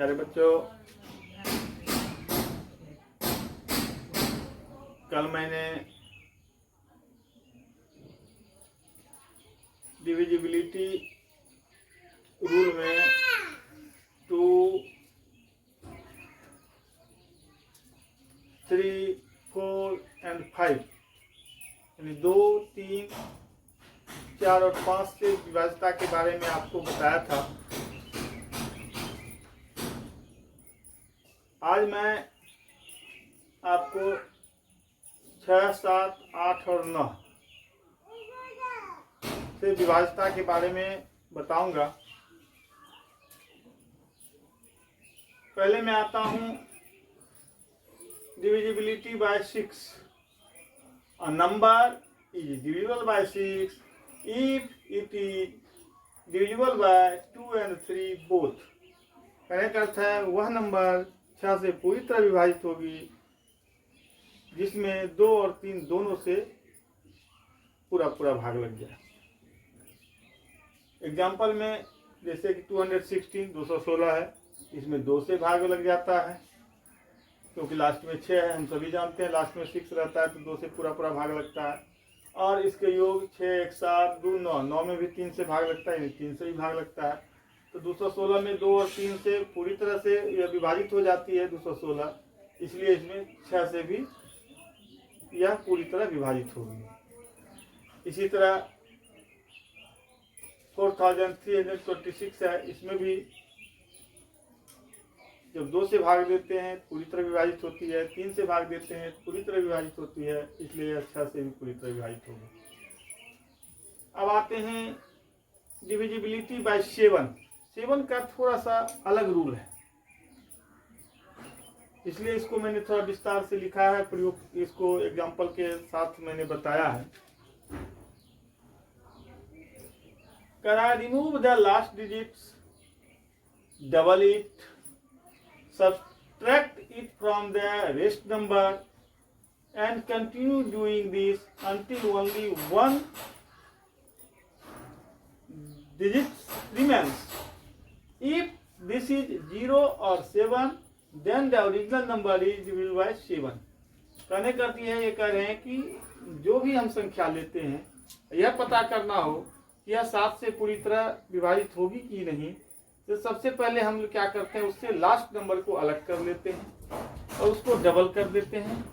प्यारे बच्चों, कल मैंने डिविजिबिलिटी रूल में 2, 3, 4 और 5 यानी 2, 3, 4 और 5 से विभाज्यता के बारे में आपको बताया था। आज मैं आपको 6, 7, 8 और 9 से विभाज्यता के बारे में बताऊंगा। पहले मैं आता हूं divisibility by 6. A number is divisible by 6 if it is divisible by 2 and 3 both. कहने का अर्थ है वह नंबर 6 से पूरी तरह विभाजित होगी जिसमें 2 और 3 दोनों से पूरा भाग लग जाए। एग्जाम्पल में जैसे कि 216 है, इसमें 2 से भाग लग जाता है क्योंकि लास्ट में 6 है। हम सभी जानते हैं लास्ट में 6 रहता है तो 2 से पूरा भाग लगता है। और इसके योग 6, 1, 7, 2, 9 में भी 3 से भाग लगता है, 3 से भी भाग लगता है। तो 216 में 2 और 3 से पूरी तरह से यह विभाजित हो जाती है 216, इसलिए इसमें 6 से भी यह पूरी तरह विभाजित होगी। इसी तरह 4326 है, इसमें भी जब 2 से भाग देते हैं पूरी तरह विभाजित होती है, 3 से भाग देते हैं पूरी तरह विभाजित होती है, इसलिए 6 से भी पूरी तरह विभाजित होगी। अब आते हैं डिविजिबिलिटी बाय 7 का थोड़ा सा अलग रूल है, इसलिए इसको मैंने थोड़ा विस्तार से लिखा है, प्रयोग इसको एग्जाम्पल के साथ मैंने बताया है। Can I remove the last digits, double it, subtract it from the rest number and continue doing this until only one digit remains. If this is 0 or 7, then the original number is divisible by 7. कहने करती है, ये कह रहे हैं कि जो भी हम संख्या लेते हैं यह पता करना हो कि यह 7 से पूरी तरह विभाजित होगी कि नहीं, तो सबसे पहले हम लोग क्या करते हैं, उससे लास्ट नंबर को अलग कर लेते हैं और उसको डबल कर देते हैं।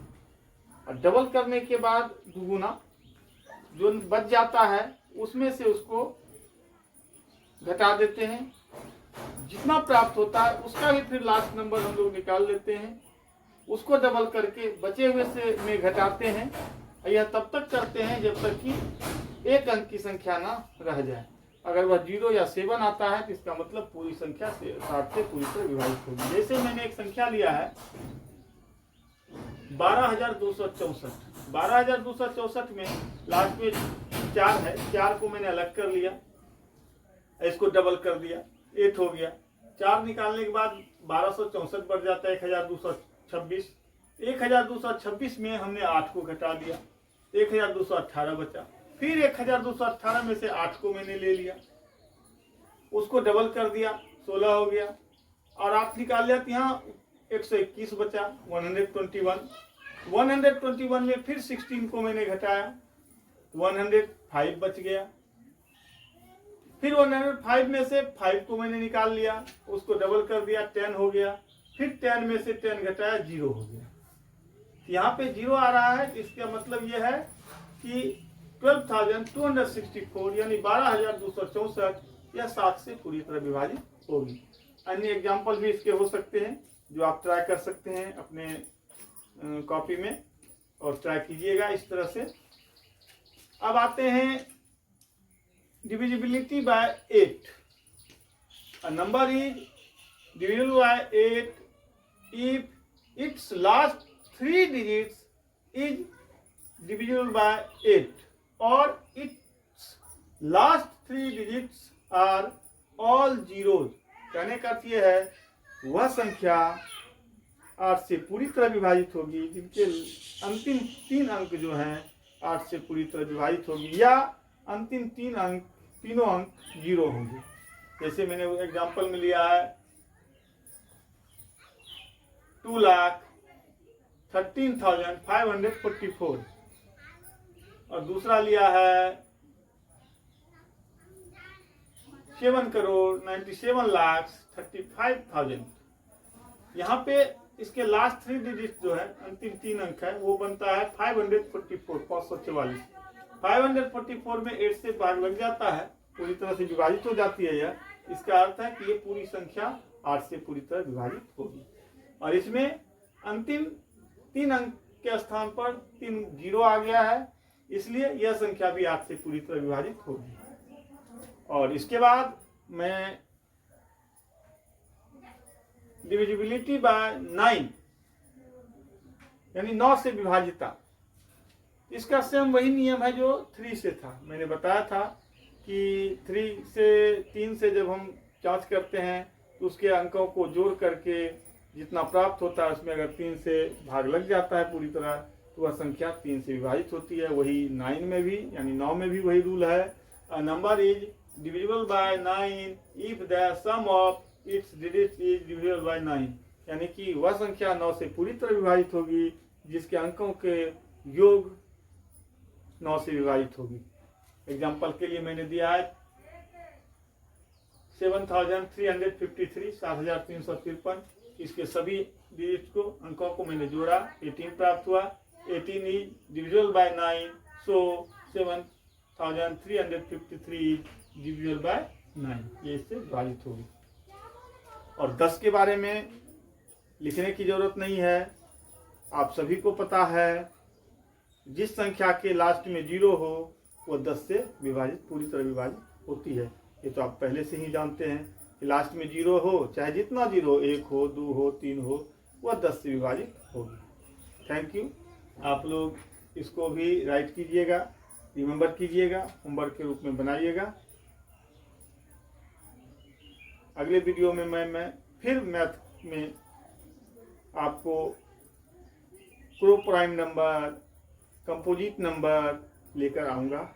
और डबल करने के बाद दुगुना जो बच जाता है उसमें से उसको घटा देते हैं। जितना प्राप्त होता है उसका भी फिर लास्ट नंबर हम लोग निकाल लेते हैं, उसको डबल करके बचे हुए से में घटाते हैं। यह तब तक करते हैं जब तक कि एक अंक की संख्या ना रह जाए। अगर वह 0 या 7 आता है तो इसका मतलब पूरी संख्या 7 से पूरी तरह विभाजित होगी। जैसे मैंने एक संख्या लिया है 12264। 12264 में लास्ट में 4 है, 4 को मैंने अलग कर लिया, इसको डबल कर दिया, 8 हो गया। 4 निकालने के बाद 1264 बढ़ जाता है 1226। 1226 में हमने 8 को घटा दिया, 1218 बचा। फिर 1218 में से 8 को मैंने ले लिया, उसको डबल कर दिया, 16 हो गया। और 8 निकाल लिया तो यहाँ 121 बचा, 121 में फिर 16 को मैंने घटाया, 105 बच गया। फिर 105 में से 5 को मैंने निकाल लिया, उसको डबल कर दिया, 10 हो गया। फिर 10 में से 10 घटाया, 0 हो गया। यहाँ पे 0 आ रहा है, इसका मतलब यह है कि 12,264 यानी 12,264 यह 7 से पूरी तरह विभाजित होगी। अन्य एग्जाम्पल भी इसके हो सकते हैं जो आप ट्राई कर सकते हैं अपने कॉपी में, और ट्राई कीजिएगा इस तरह से। अब आते हैं divisibility bye 8। A number is divisible by 8 if its last 3 digits is divisible by 8 or its last 3 digits are all zeros। कहने का अर्थ यह है वह संख्या 8 से पूरी तरह विभाजित होगी जिनके अंतिम 3 अंक जो हैं 8 से पूरी तरह विभाजित होगी, या अंतिम तीनों अंक 0 होंगे। जैसे मैंने एग्जाम्पल में लिया है 2,13,544 और दूसरा लिया है 7,97,35,000। यहाँ पे इसके लास्ट 3 डिजिट जो है, अंतिम 3 अंक है, वो बनता है 544। 544 में 8 से भाग लग जाता है, पूरी तरह से विभाजित हो जाती है यह। इसका अर्थ है कि ये पूरी संख्या 8 से पूरी तरह विभाजित होगी। और इसमें अंतिम 3 अंक के स्थान पर 3 जीरो आ गया है, इसलिए यह संख्या भी 8 से पूरी तरह विभाजित होगी। और इसके बाद मैं डिविजिबिलिटी बाय 9 यानी 9 से विभाजिता, इसका सेम वही नियम है जो 3 से था। मैंने बताया था कि 3 से जब हम जांच करते हैं तो उसके अंकों को जोड़ करके जितना प्राप्त होता है उसमें अगर 3 से भाग लग जाता है पूरी तरह तो वह संख्या 3 से विभाजित होती है। वही 9 में भी यानी 9 में भी वही रूल है। A number is divisible by 9 if the sum of its digits is divisible by 9, यानी कि वह संख्या 9 से पूरी तरह विभाजित होगी जिसके अंकों के योग 9 से विभाजित होगी। एग्जाम्पल के लिए मैंने दिया है 7,353 7,353, इसके सभी डिजिट को अंकों को मैंने जोड़ा, 18 प्राप्त हुआ। 18 is divisible by 9, so 7,353 divisible by 9, ये इससे विभाजित होगी। और 10 के बारे में लिखने की जरूरत नहीं है, आप सभी को पता है जिस संख्या के लास्ट में 0 हो वो 10 से विभाजित पूरी तरह विभाजित होती है। ये तो आप पहले से ही जानते हैं कि लास्ट में 0 हो, चाहे जितना 0, 1 हो, 2 हो, 3 हो, वह 10 से विभाजित होगी। Thank you. आप लोग इसको भी राइट कीजिएगा, रिमेंबर कीजिएगा, होमवर्क के रूप में बनाइएगा। अगले वीडियो में मैं फिर मैथ में आपको crow prime number, composite number लेकर आऊँगा।